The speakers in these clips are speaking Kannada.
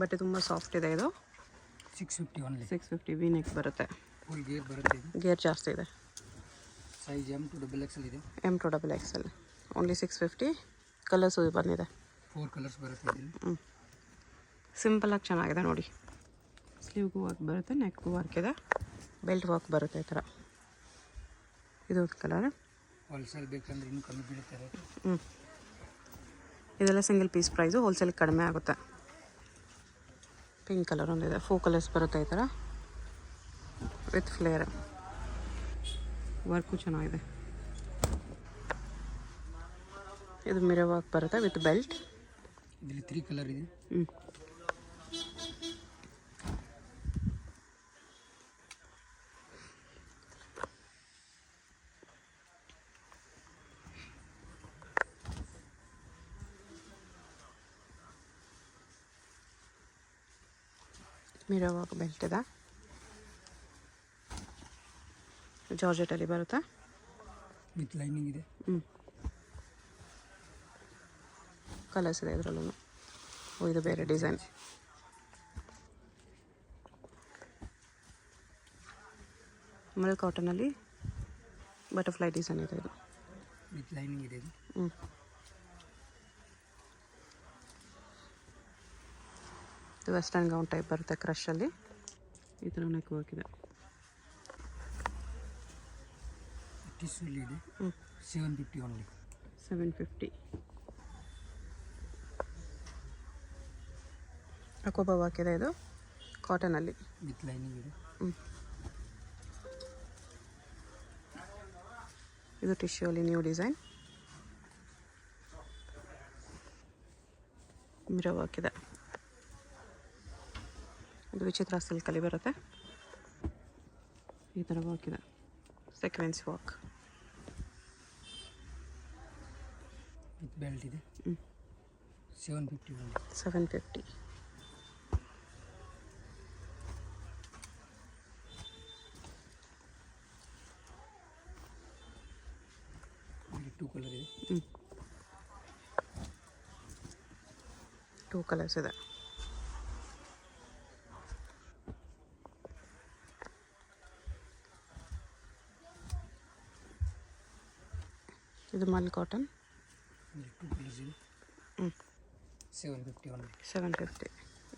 ಬಟ್ಟೆ ತುಂಬ ಸಾಫ್ಟ್ ಇದೆ ಇದು. 650 ಓನ್ಲಿ. 650 ವಿ ನೆಕ್ ಬರುತ್ತೆ. ಫುಲ್ ಗೇರ್ ಬರುತ್ತೆ ಇದು. ಗೇರ್ ಜಾಸ್ತಿ ಇದೆ. ಸೈಜ್ M to XXL ಇದೆ. M to XXL. Only 650. Colours ಬಂದಿದೆ. 4 ಕಲರ್ಸ್ ಬರುತ್ತೆ ಇದರಲ್ಲಿ. ಸಿಂಪಲಾಗಿ ಚೆನ್ನಾಗಿದೆ ನೋಡಿ. ಸ್ಲೀವ್ಗೂ ವರ್ಕ್ ಬರುತ್ತೆ, ನೆಕ್ಗೂ ವರ್ಕ್ ಇದೆ, ಬೆಲ್ಟ್ ವರ್ಕ್ ಬರುತ್ತೆ ಈ ಥರ. ಇದು ಕಲರ್. ಹೋಲ್ಸೇಲ್ ಬೇಕಂದ್ರೆ ಇನ್ನೂ ಕಮ್ಮಿ ಬೀಳುತ್ತೆ ರೇಟ್. ಇದೆಲ್ಲ ಸಿಂಗಲ್ ಪೀಸ್ ಪ್ರೈಸು, ಹೋಲ್ಸೇಲ್ ಕಡಿಮೆ ಆಗುತ್ತೆ. ಪಿಂಕ್ ಕಲರ್ ಒಂದಿದೆ, 4 ಕಲರ್ಸ್ ಬರುತ್ತೆ ಈ ಥರ ವಿತ್ ಫ್ಲೇರ್. ವರ್ಕು ಚೆನ್ನಾಗಿದೆ. ಇದು ಮಿರರ್ ವರ್ಕ್ ಬರುತ್ತೆ ವಿತ್ ಬೆಲ್ಟ್. ಇದರಲ್ಲಿ 3 ಕಲರ್ ಇದೆ. ಮಿರರ್ ವರ್ಕ್ ಬೆಲ್ಟ್ ಇದೆ. ಜಾರ್ಜೆಟಲ್ಲಿ ಬರುತ್ತೆ ವಿತ್ ಲೈನಿಂಗ್ ಇದೆ. ಕಲರ್ಸ್ ಇದೆ ಇದರಲ್ಲೂ. ಇದು ಬೇರೆ ಡಿಸೈನ್. ಮಲ್ ಕಾಟನಲ್ಲಿ ಬಟರ್ಫ್ಲೈ ಡಿಸೈನ್ ಇದೆ ಇದು. ವಿತ್ ಲೈನಿಂಗ್ ಇದೆ ಇದು. ಇದು ವೆಸ್ಟರ್ನ್ ಗೌನ್ ಟೈಪ್ ಬರುತ್ತೆ, ಕ್ರಶಲ್ಲಿ ಈ ಥರ ನೆಕ್ ವರ್ಕ್ ಇದೆ. ಟಿಶ್ಯೂಲಿ ಇದೆ. 750 ಓನ್ಲಿ. 750. ಅಕೋಬಾ ವರ್ಕ್ ಇದೆ ಇದು, ಕಾಟನಲ್ಲಿ ವಿತ್ ಲೈನಿಂಗ್ ಇದೆ. ಇದು ಟಿಶ್ಯೂಲಿ ನ್ಯೂ ಡಿಸೈನ್. ಮಿರರ್ ವರ್ಕ್ ಇದೆ. ಇದು ವಿಚಿತ್ರ ಸಿಲ್ಕಲ್ಲಿ ಬರುತ್ತೆ, ಈ ಥರ ವರ್ಕ್ ಇದೆ, ಸೆಕ್ವೆನ್ಸ್ ವರ್ಕ್ ವಿತ್ ಬೆಲ್ಟ್ ಇದೆ. 750 ಓನ್ಲಿ. 750. ಇಲ್ಲಿ 2 ಕಲರ್ ಇದೆ. 2 ಕಲರ್ಸ್ ಇದೆ. ಇದು ಮಲ್ ಕಾಟನ್. 2 ಕಲರ್ಸ್ ಇದೆ. 750 ಓನ್ಲಿ. 750.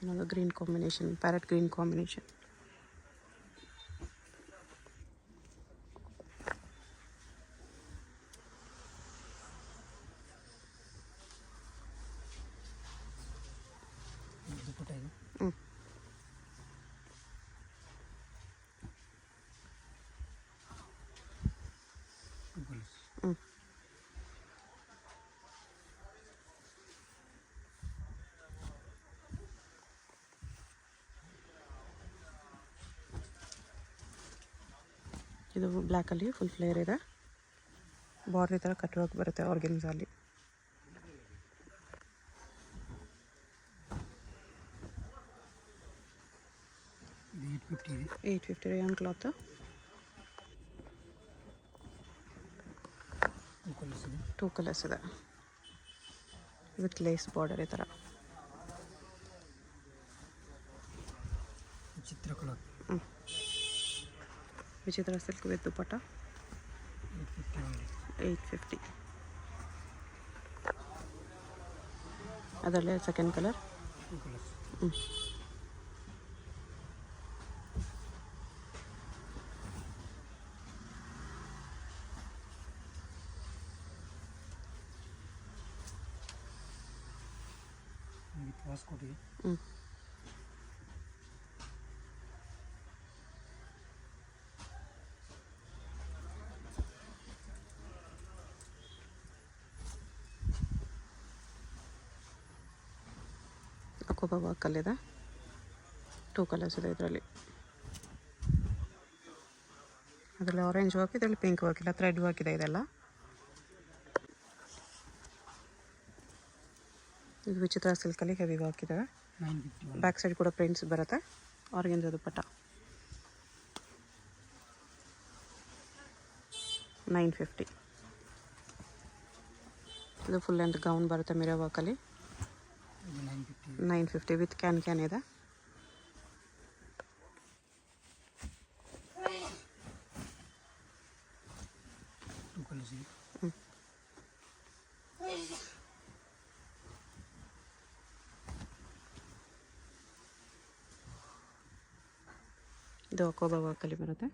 ಇನ್ನೊಂದು green combination, parrot green combination. ದುಪ್ಪಟ್ಟ ಇದೆ. 2 ಕಲರ್ಸ್. ಇದು ಬ್ಲ್ಯಾಕಲ್ಲಿ ಫುಲ್ ಫ್ಲೇರ್ ಇದೆ, ಬಾರ್ಡರ್ ಈ ಥರ ಕಟ್ ವರ್ಕ್ ಬರುತ್ತೆ ಆರ್ಗೆನ್ಸಲ್ಲಿ. ಇದು 850 ಇದೆ. 850 ರೇಯಾನ್ ಕ್ಲಾತ್. 2 ಕಲರ್ಸ್ ಇದೆ. 2 ಕಲರ್ಸ್ ಇದೆ ವಿತ್ ಲೇಸ್ ಬಾರ್ಡರ್ ಈ ಥರ. ವಿಚಿತ್ರ ಕಲರ್. ವಿಚಿತ್ರ ಸಿಲ್ಕ್ ವಿತ್ ದುಪ್ಪಟ್ಟ. 850 ಓನ್ಲಿ. 850. ಅದರಲ್ಲೇ second colour. 2 colours. With waistcoat ಇದೆ. ಅಕೋಬಾ ವರ್ಕಲ್ಲಿದೆ. 2 ಕಲರ್ಸ್ ಇದೆ ಇದರಲ್ಲಿ. ಅದರಲ್ಲಿ ಆರೆಂಜ್ ವರ್ಕ್, ಇದರಲ್ಲಿ ಪಿಂಕ್ ವರ್ಕ್ ಇಲ್ಲ, ಥ್ರೆಡ್ ವರ್ಕ್ ಇದೆ ಇದೆಲ್ಲ. ಇದು ವಿಚಿತ್ರ ಸಿಲ್ಕಲ್ಲಿ ಹೆವಿ ವರ್ಕ್ ಇದೆ. 950. ಬ್ಯಾಕ್ ಸೈಡ್ ಕೂಡ ಪ್ರಿಂಟ್ಸ್ ಬರುತ್ತೆ. ಆರ್ಗೆನ್ಜಾ ದುಪ್ಪಟ್ಟ. 950. ಇದು ಫುಲ್ ಲೆಂತ್ ಗೌನ್ ಬರುತ್ತೆ ಮಿರರ್ ವರ್ಕಲ್ಲಿ. ಇದು 950 950 ವಿತ್ ಕ್ಯಾನ್ ಇದೆ. ಟೂ ಕಲರ್ಸ್ ಇದೆ. ಇದು ಅಕೋಬಾ ವರ್ಕಲ್ಲಿ ಬರುತ್ತೆ.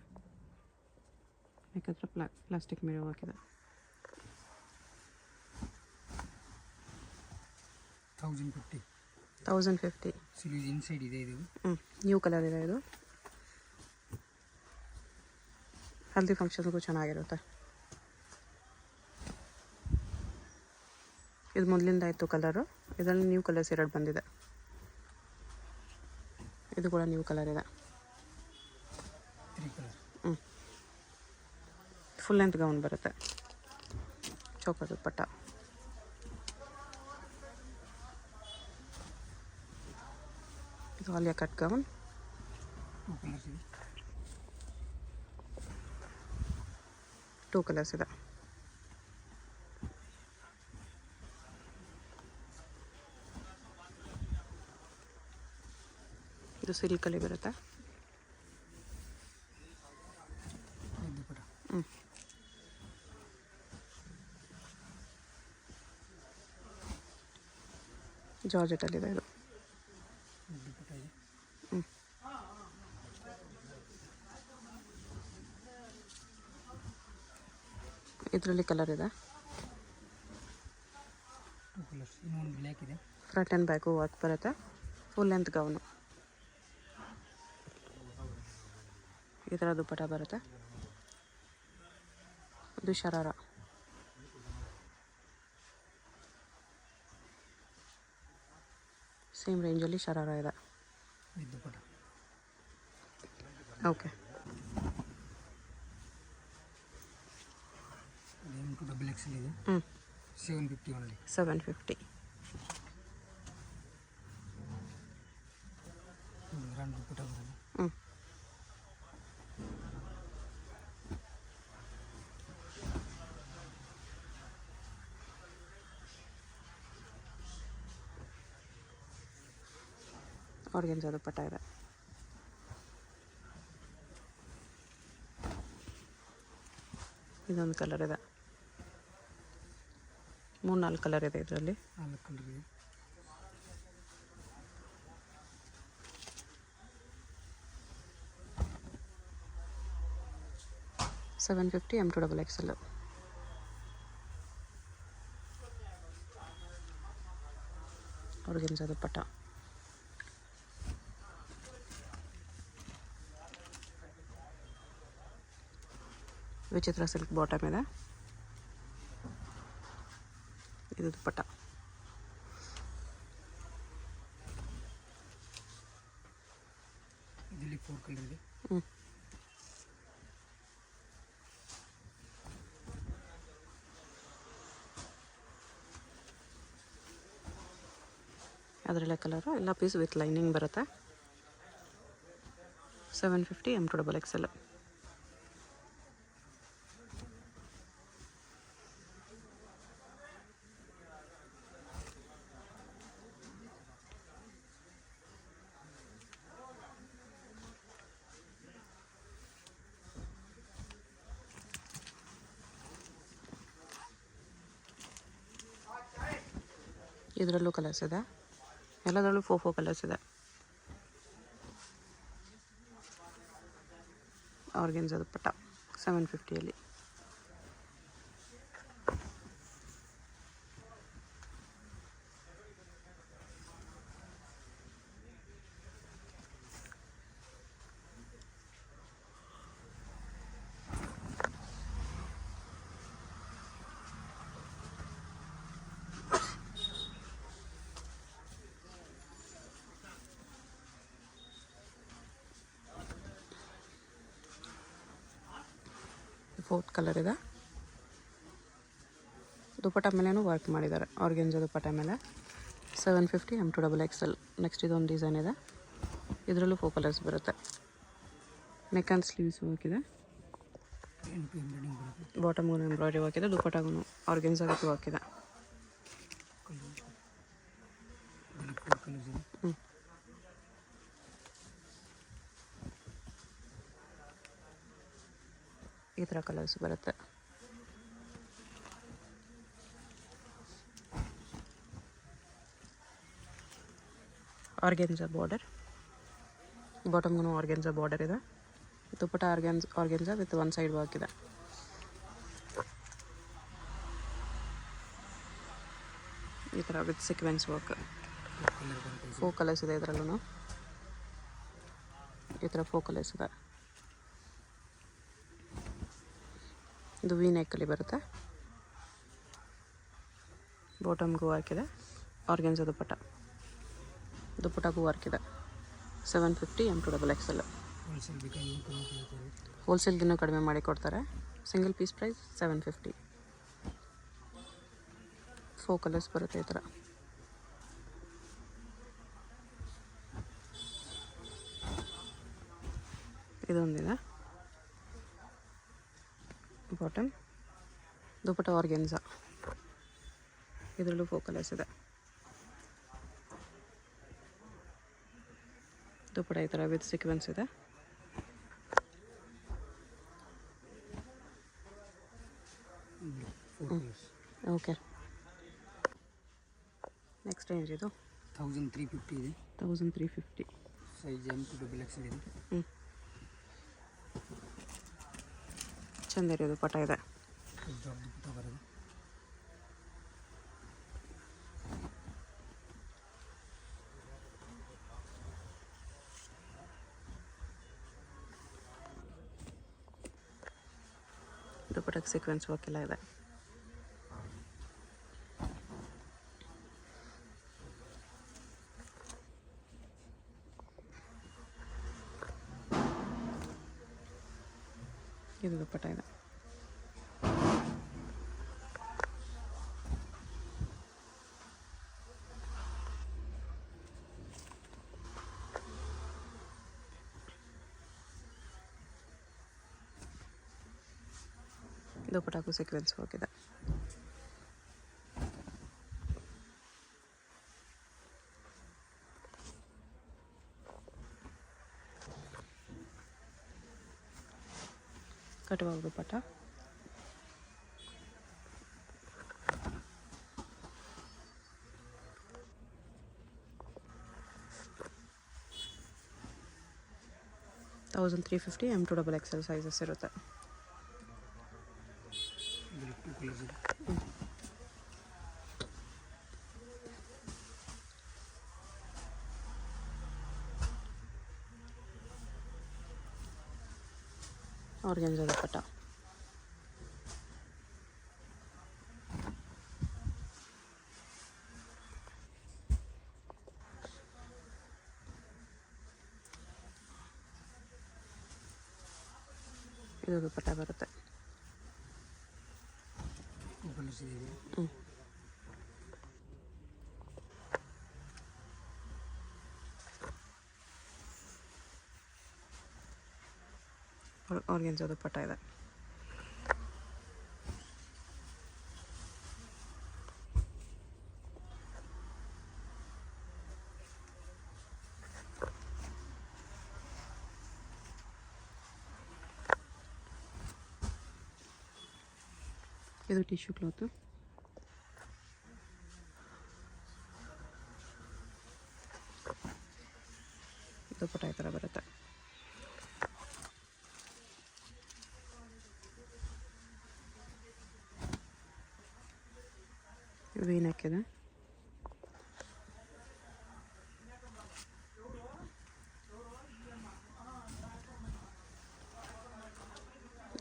ಯಾಕಂದ್ರೆ ಪ್ಲಾಸ್ಟಿಕ್ ಮಿರರ್ ಹಾಕಿದೆ. 1050 1050. ಸಿರೀಸ್ ಇನ್ಸೈಡ್ ಇದೆ ಇದು. ನ್ಯೂ ಕಲರ್ ಇದೆ ಇದು. ಹಲ್ದಿ ಫಂಕ್ಷನ್ಗೂ ಚೆನ್ನಾಗಿರುತ್ತೆ. ಇದು ಮೊದಲಿಂದ ಇತ್ತು ಕಲರು. ಇದರಲ್ಲಿ ನ್ಯೂ ಕಲರ್ಸ್ 2 ಬಂದಿದೆ. ಇದು ಕೂಡ ನ್ಯೂ ಕಲರ್ ಇದೆ. 3 ಕಲರ್. ಫುಲ್ ಲೆಂತ್ ಗೌನ್ ಬರುತ್ತೆ. ಚೌಕ ದುಪ್ಪಟ್ಟ. ಇದು ಆಲಿಯಾ ಕಟ್ ಗೌನ್. 2 ಕಲರ್ಸ್ ಇದೆ. 2 ಕಲರ್ಸ್ ಇದೆ. ಇದು ಸಿಲ್ಕಲ್ಲಿ ಬರುತ್ತೆ. ದುಪ್ಪಟ್ಟ. ಜಾರ್ಜೆಟಲ್ಲಿದೆ ಇದು. ದುಪ್ಪಟ್ಟ ಇದೆ. ಇದರಲ್ಲಿ ಕಲರ್ ಇದೆ. 2 ಕಲರ್ಸ್. ಇನ್ನೊಂದು ಬ್ಲ್ಯಾಕ್ ಇದೆ. ಫ್ರಂಟ್ ಆ್ಯಂಡ್ ಬ್ಯಾಕು ವರ್ಕ್ ಬರುತ್ತೆ. Full length gown. ಈ ಥರ ದುಪ್ಪಟ್ಟ ಬರುತ್ತೆ. ಇದು ಶರಾರ. ಸೇಮ್ ರೇಂಜಲ್ಲಿ ಶರಾರ ಇದೆ. ಇದು ದುಪ್ಪಟ್ಟ. ಓಕೆ. ಅದೇನು ಡಬಲ್ ಎಕ್ಸೆಲ್ ಇದೆ. 750 ಓನ್ಲಿ. 750. ಗ್ರ್ಯಾಂಡ್ ದುಪ್ಪಟ್ಟ ಬರೋದು. ಆರ್ಗೆನ್ಜಾ ದುಪ್ಪಟ್ಟ ಇದೆ. ಇದೊಂದು ಕಲರ್ ಇದೆ. 3-4 ಕಲರ್ ಇದೆ ಇದರಲ್ಲಿ. 4 ಕಲರ್ ಇದೆ. $750 M2XXL. ಆರ್ಗೆನ್ಜಾ ದುಪ್ಪಟ್ಟ. ವಿಚಿತ್ರ ಸಿಲ್ಕ್ ಬಾಟಮ್ ಇದೆ. ಇದು ದುಪ್ಪಟ್ಟ. ಇದರಲ್ಲಿ 4 ಕಲರ್ ಇದೆ. ಅದರಲ್ಲೇ ಕಲರು ಎಲ್ಲ ಪೀಸ್ ವಿತ್ ಲೈನಿಂಗ್ ಬರುತ್ತೆ. $750 M2XXL. ಇದರಲ್ಲೂ ಕಲರ್ಸ್ ಇದೆ. ಎಲ್ಲದರಲ್ಲೂ 4 ಕಲರ್ಸ್ ಇದೆ. ಆರ್ಗೆನ್ಜಾ ದುಪ್ಪಟ್ಟ 750 4th ಕಲರ್ ಇದೆ. ದುಪ್ಪಟ್ಟ ಮೇಲೇನೂ ವರ್ಕ್ ಮಾಡಿದ್ದಾರೆ. ಆರ್ಗೆನ್ಜಾ ದುಪ್ಪಟ್ಟ ಮೇಲೆ 750 M2XXL. ನೆಕ್ಸ್ಟ್ ಇದೊಂದು ಡಿಸೈನ್ ಇದೆ. ಇದರಲ್ಲೂ 4 ಕಲರ್ಸ್ ಬರುತ್ತೆ. ನೆಕ್ ಆ್ಯಂಡ್ ಸ್ಲೀವ್ಸ್ ವರ್ಕ್ ಇದೆ. ಬಾಟಮ್ಗೂ ಎಂಬ್ರಾಯ್ಡ್ರಿ ವರ್ಕ್ ಇದೆ. ದುಪ್ಪಟ್ಟಗೂ ಆರ್ಗೆನ್ಜಾ ವಿತ್ ವರ್ಕ್ ಇದೆ. ಕಲರ್ಸ್ ಇದೆ. ಹ್ಞೂ. ಈ ಥರ ಕಲರ್ಸ್ ಬರುತ್ತೆ. ಆರ್ಗೆನ್ಜಾ ಬಾರ್ಡರ್, ಬಾಟಮ್ಗೂ ಆರ್ಗೆನ್ಜಾ ಬಾರ್ಡರ್ ಇದೆ. ದುಪ್ಪಟ್ಟ ಆರ್ಗೆನ್ಜಾ ವಿತ್ ಒನ್ ಸೈಡ್ ವರ್ಕ್ ಇದೆ. ಈ ಥರ ವಿತ್ ಸೀಕ್ವೆನ್ಸ್ ವರ್ಕ್. ಕಲರ್ ಬರುತ್ತೆ. 4 ಕಲರ್ಸ್ ಇದೆ ಇದರಲ್ಲೂ. ಈ ಥರ 4 ಕಲರ್ಸ್ ಇದೆ. ಇದು ವಿ ನೆಕ್ಕಲ್ಲಿ ಬರುತ್ತೆ. ಬಾಟಮ್ಗೂ ವರ್ಕ್ ಇದೆ. ಆರ್ಗೆನ್ಜಾ ದುಪ್ಪಟ್ಟಗೂ ವರ್ಕ್ ಇದೆ. 750 M2XL. ಹೋಲ್ಸೇಲ್ ಬೇಕಾದ್ರೆ ಇನ್ನೂ ಕಮ್ಮಿ ಕೊಡ್ತಾರೆ. ಹೋಲ್ಸೇಲ್ಗಿನ್ನೂ ಕಡಿಮೆ ಮಾಡಿ ಕೊಡ್ತಾರೆ. Single peace prize 750. 4 ಕಲರ್ಸ್ ಬರುತ್ತೆ ಈ ಥರ. ಇದೊಂದಿದೆ. ಬಾಟಮ್ ದುಪ್ಪಟ್ಟ ಆರ್ಗೆನ್ಜಾ, ಇದರಲ್ಲೂ 4 ಕಲರ್ಸ್ ಇದೆ. ದುಪ್ಪಟ್ಟ ಈ ಥರ ವಿತ್ ಸೀಕ್ವೆನ್ಸ್ ಇದೆ. ಓಕೆ. ನೆಕ್ಸ್ಟ್ ರೇಂಜ್ ಇದು 1350 ಇದೆ. 1350. ಸೈಜ್ M2XL ಇದೆ. ಹ್ಞೂ, ಚಂದ ಇರೋದು ಪಟ ಇದೆ. ಜಾಬ್ ದುಪ್ಪಟ್ಟ ಬರೋದು. ದುಪ್ಪಟ್ಟಕ್ಕೆ ಸೀಕ್ವೆನ್ಸ್ ವರ್ಕ್ ಎಲ್ಲ ಇದೆ. ಇದು ದುಪ್ಪಟ್ಟ ಇದೆ. ದುಪ್ಪಟ್ಟಕ್ಕೂ ಸೀಕ್ವೆನ್ಸ್ ವರ್ಕ್ ಇದೆ. ಕಟುವಾಗ ದುಪ್ಪಟ್ಟ. $1350 M2XL ಸೈಜಸ್ ಇರುತ್ತೆ. ಇದರಲ್ಲಿ 2 ಕಲರ್ಸ್ ಇದೆ. ಆರ್ಗೆನ್ಜಾ ದುಪ್ಪಟ್ಟ. ಇದು ದುಪ್ಪಟ್ಟ ಬರುತ್ತೆ. 2 ಕಲರ್ಸ್ ಇದೆ. ಹ್ಞೂ, ಆರ್ಗೆನ್ಜಾ ದುಪ್ಪಟ್ಟ ಇದೆ. ಇದು ಟಿಶ್ಯೂ ಕ್ಲಾತು. ದುಪ್ಪಟ್ಟ ಈ ಥರ ಬರುತ್ತೆ. ವಿ ನೆಕ್ ಇದೆ.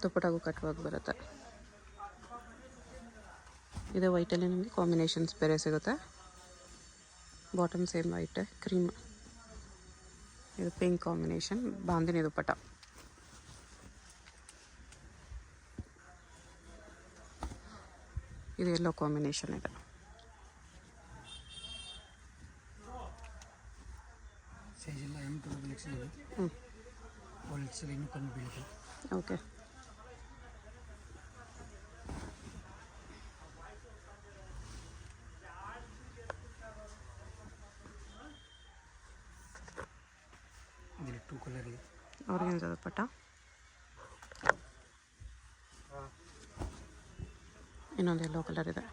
ದುಪ್ಪಟ್ಟಗೂ ಕಟ್ವಾಗಿ ಬರುತ್ತೆ. ಇದು ವೈಟಲ್ಲಿ ನಿಮಗೆ ಕಾಂಬಿನೇಷನ್ಸ್ ಬೇರೆ ಸಿಗುತ್ತೆ. Bottom same white, cream. ಇದು ಪಿಂಕ್ ಕಾಂಬಿನೇಷನ್, ಬಾಂದಿನಿ ದುಪ್ಪಟ್ಟ. ಇದು ಎಲ್ಲೋ ಕಾಂಬಿನೇಷನ್ ಇದೆ. ಸೈಜ್ ಎಲ್ಲ M2XL ಇದೆ. ಹ್ಞೂ, ಹೋಲ್ಸೇಲ್ ಇನ್ನೂ ಕಮ್ಮಿ ಬೀಳುತ್ತೆ. ಓಕೆ. ಆರ್ಗೆನ್ಜಾ ದುಪ್ಪಟ್ಟ. ಇನ್ನೊಂದು ಯೆಲ್ಲೋ ಕಲರ್ ಇದೆ.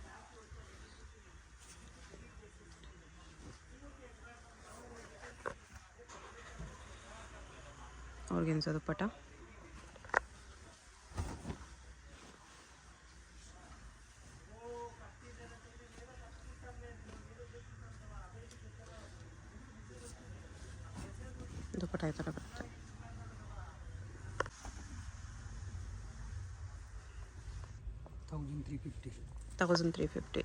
ಆರ್ಗೆನ್ಜಾ ದುಪ್ಪಟ್ಟ. ದುಪ್ಪಟ್ಟ ಈ ಥರ ಬರುತ್ತೆ. $1,350.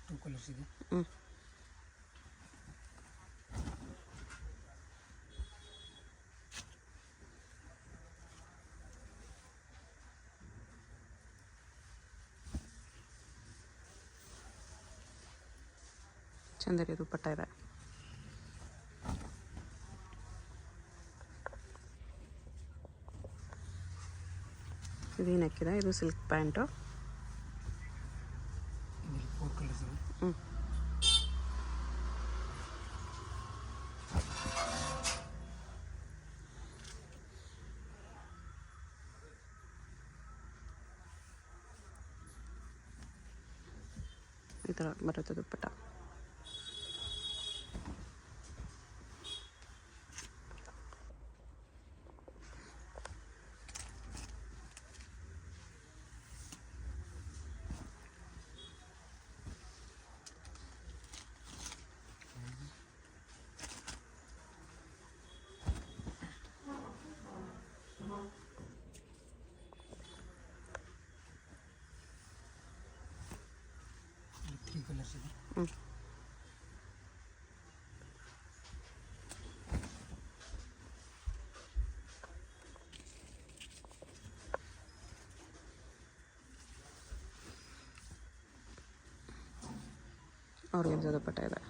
ಟೂ ಕಲರ್ಸ್ ಇದೆ. ಚಂದೇರಿ ದುಪ್ಪಟ್ಟ ಇದೆ. ಇದು ನೆಕ್ಕಿದೆ. ಇದು ಸಿಲ್ಕ್ ಪ್ಯಾಂಟು. 4 ಕಲರ್ಸ್ ಇದೆ. ಈ ಥರ ಬರುತ್ತೆ ದುಪ್ಪಟ್ಟ. ಕಲರ್ಸ್ ಇದೆ. ಆರ್ಗೆನ್ಜಾ ದುಪ್ಪಟ್ಟ ಇದೆ.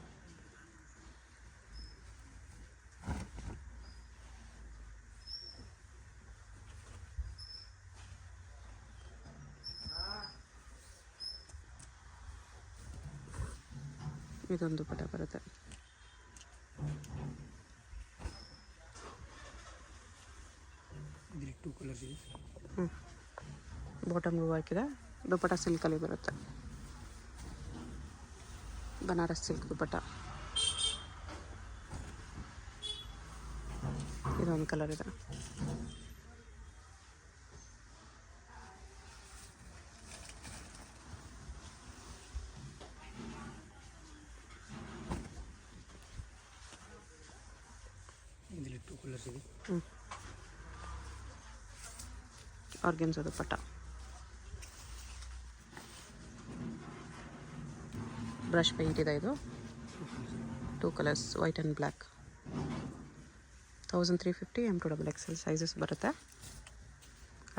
ಇದೊಂದು ದುಪ್ಪಟ್ಟ ಬರುತ್ತೆ. ಇದರಲ್ಲಿ 2 ಕಲರ್ಸ್ ಇದೆ. ಬಾಟಮ್ಗೂ ವರ್ಕ್ ಇದೆ. ದುಪ್ಪಟ್ಟ ಸಿಲ್ಕಲ್ಲಿ ಬರುತ್ತೆ. ಬನಾರಸ್ ಸಿಲ್ಕ್ ದುಪ್ಪಟ್ಟ. ಇದೊಂದು ಕಲರ್ ಇದೆ. ಇದರಲ್ಲಿ 2 ಕಲರ್ಸ್ ಇದೆ. ಆರ್ಗೆನ್ಜಾ ದುಪ್ಪಟ್ಟ. ಬ್ರಷ್ ಪೇಂಟ್ ಇದೆ. ಇದು 2 colours white and black. 1350 M2XXL sizes ಬರುತ್ತೆ.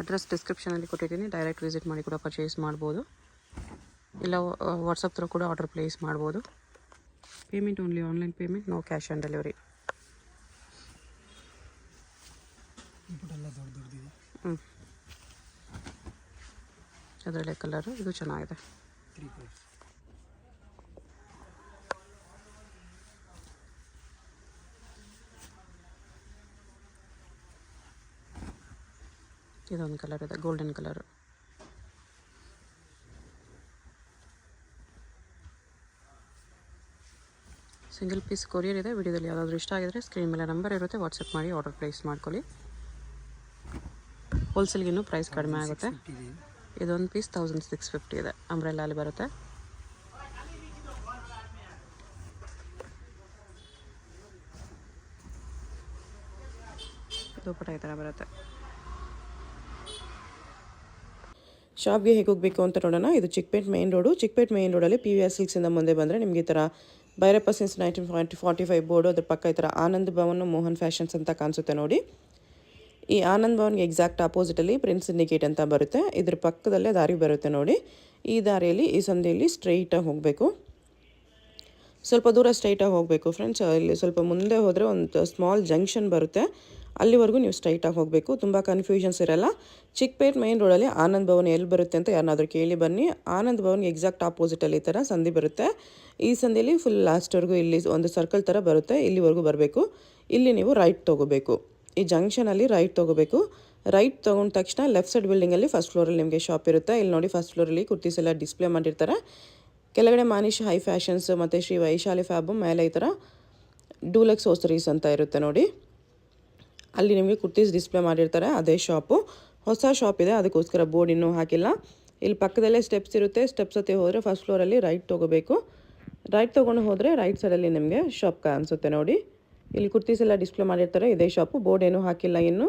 ಅಡ್ರೆಸ್ ಡಿಸ್ಕ್ರಿಪ್ಷನಲ್ಲಿ ಕೊಟ್ಟಿದ್ದೀನಿ. ಡೈರೆಕ್ಟ್ ವಿಸಿಟ್ ಮಾಡಿ ಕೂಡ ಪರ್ಚೇಸ್ ಮಾಡ್ಬೋದು. ಇಲ್ಲ ವಾಟ್ಸಪ್ ಥ್ರೂ ಕೂಡ ಆರ್ಡರ್ ಪ್ಲೇಸ್ ಮಾಡ್ಬೋದು. Payment only online payment, no cash on delivery. ಎಲ್ಲ ದೊಡ್ಡದಿದೆ. ಅದರಲ್ಲೇ ಕಲರು. ಇದು ಚೆನ್ನಾಗಿದೆ. 3 ಕಲರ್ಸ್. ಇದೊಂದು ಕಲರ್ ಇದೆ, golden colour. Single piece courier ಇದೆ. ವಿಡಿಯೋದಲ್ಲಿ ಯಾವುದಾದ್ರೂ ಇಷ್ಟ ಆಗಿದ್ರೆ ಸ್ಕ್ರೀನ್ ಮೇಲೆ ನಂಬರ್ ಇರುತ್ತೆ, ವಾಟ್ಸಪ್ ಮಾಡಿ ಆರ್ಡರ್ ಪ್ಲೇಸ್ ಮಾಡ್ಕೊಳ್ಳಿ. ಹೋಲ್ಸೇಲ್ಗಿನ್ನೂ ಪ್ರೈಸ್ ಕಡಿಮೆ ಆಗುತ್ತೆ. ಇದೊಂದು ಪೀಸ್ 1650 ಇದೆ. ಅಂಬ್ರೆಲ್ಲಾ ಅಲ್ಲಿ ಬರುತ್ತೆ. ದುಪ್ಪಟ್ಟ ಈ ಥರ ಬರುತ್ತೆ. ಶಾಪ್ಗೆ ಹೇಗೆ ಹೋಗಬೇಕು ಅಂತ ನೋಡೋಣ. ಇದು Chickpet main road. Chickpet main ರೋಡಲ್ಲಿ PVR ಸಿಲ್ಕ್ಸಿಂದ ಮುಂದೆ ಬಂದರೆ ನಿಮಗೆ ಈ ಥರ ಭೈರಪ್ಪ ಸಿನ್ಸ್ 1945 ಬೋರ್ಡು, ಅದ್ರ ಪಕ್ಕ ಈ ಥರ ಆನಂದ್ ಭವನ್ ಮೋಹನ್ ಫ್ಯಾಷನ್ಸ್ ಅಂತ ಕಾಣಿಸುತ್ತೆ ನೋಡಿ. ಈ ಆನಂದ್ ಭವನ್ಗೆ ಎಕ್ಸಾಕ್ಟ್ ಆಪೋಸಿಟಲ್ಲಿ ಪ್ರಿನ್ಸ್ ಸಿಂಡಿಕೇಟ್ ಅಂತ ಬರುತ್ತೆ. ಇದ್ರ ಪಕ್ಕದಲ್ಲೇ ದಾರಿ ಬರುತ್ತೆ ನೋಡಿ. ಈ ದಾರಿಯಲ್ಲಿ ಈ ಸಂಧಿಯಲ್ಲಿ ಸ್ಟ್ರೈಟಾಗಿ ಹೋಗಬೇಕು. ಸ್ವಲ್ಪ ದೂರ ಸ್ಟ್ರೈಟಾಗಿ ಹೋಗಬೇಕು ಫ್ರೆಂಡ್ಸ್. ಇಲ್ಲಿ ಸ್ವಲ್ಪ ಮುಂದೆ ಹೋದರೆ ಒಂದು ಸ್ಮಾಲ್ ಜಂಕ್ಷನ್ ಬರುತ್ತೆ, ಅಲ್ಲಿವರೆಗೂ ನೀವು ಸ್ಟ್ರೈಟಾಗಿ ಹೋಗಬೇಕು. ತುಂಬ ಕನ್ಫ್ಯೂಷನ್ಸ್ ಇರಲ್ಲ. ಚಿಕ್ಕಪೇಟ್ ಮೈನ್ ರೋಡಲ್ಲಿ ಆನಂದ್ ಭವನ್ ಎಲ್ಲಿ ಬರುತ್ತೆ ಅಂತ ಯಾರನ್ನಾದ್ರೂ ಕೇಳಿ ಬನ್ನಿ. ಆನಂದ್ ಭವನ್ಗೆ ಎಕ್ಸಾಕ್ಟ್ ಆಪೋಸಿಟಲ್ಲಿ ಈ ಥರ ಸಂಧಿ ಬರುತ್ತೆ. ಈ ಸಂಧಿಯಲ್ಲಿ ಫುಲ್ ಲಾಸ್ಟ್ವರೆಗೂ ಇಲ್ಲಿ ಒಂದು ಸರ್ಕಲ್ ಥರ ಬರುತ್ತೆ, ಇಲ್ಲಿವರೆಗೂ ಬರಬೇಕು. ಇಲ್ಲಿ ನೀವು ರೈಟ್ ತೊಗೋಬೇಕು. ಈ ಜಂಕ್ಷನಲ್ಲಿ ರೈಟ್ ತೊಗೋಬೇಕು. ರೈಟ್ ತೊಗೊಂಡ ತಕ್ಷಣ ಲೆಫ್ಟ್ ಸೈಡ್ ಬಿಲ್ಡಿಂಗಲ್ಲಿ ಫಸ್ಟ್ ಫ್ಲೋರಲ್ಲಿ ನಿಮಗೆ ಶಾಪ್ ಇರುತ್ತೆ. ಇಲ್ಲಿ ನೋಡಿ ಫಸ್ಟ್ ಫ್ಲೋರಲ್ಲಿ ಕುರ್ತೀಸ್ ಎಲ್ಲ ಡಿಸ್ಪ್ಲೇ ಮಾಡಿರ್ತಾರೆ. ಕೆಳಗಡೆ ಮಾನಿಶ್ ಹೈ ಫ್ಯಾಷನ್ಸ್ ಮತ್ತು ಶ್ರೀ ವೈಶಾಲಿ ಫ್ಯಾಬು, ಮೇಲೆ ಈ ಥರ ಡೂಲಕ್ಸ್ ಹೋಸ್ಟರೀಸ್ ಅಂತ ಇರುತ್ತೆ ನೋಡಿ. ಅಲ್ಲಿ ನಿಮಗೆ ಕುರ್ತೀಸ್ ಡಿಸ್ಪ್ಲೇ ಮಾಡಿರ್ತಾರೆ, ಅದೇ ಶಾಪು. ಹೊಸ ಶಾಪ್ ಇದೆ, ಅದಕ್ಕೋಸ್ಕರ ಬೋರ್ಡ್ ಇನ್ನೂ ಹಾಕಿಲ್ಲ. ಇಲ್ಲಿ ಪಕ್ಕದಲ್ಲೇ ಸ್ಟೆಪ್ಸ್ ಇರುತ್ತೆ. ಸ್ಟೆಪ್ಸ್ ಹತ್ತಿ ಹೋದರೆ ಫಸ್ಟ್ ಫ್ಲೋರಲ್ಲಿ ರೈಟ್ ತೊಗೋಬೇಕು. ರೈಟ್ ತೊಗೊಂಡು ಹೋದರೆ ರೈಟ್ ಸೈಡಲ್ಲಿ ನಿಮಗೆ ಶಾಪ್ ಕಾಣಿಸುತ್ತೆ ನೋಡಿ. ಇಲ್ಲಿ ಕುರ್ತೀಸ್ ಎಲ್ಲ ಡಿಸ್ಪ್ಲೇ ಮಾಡಿರ್ತಾರೆ, ಇದೇ ಶಾಪು. ಬೋರ್ಡ್ ಏನೂ ಹಾಕಿಲ್ಲ ಇನ್ನು.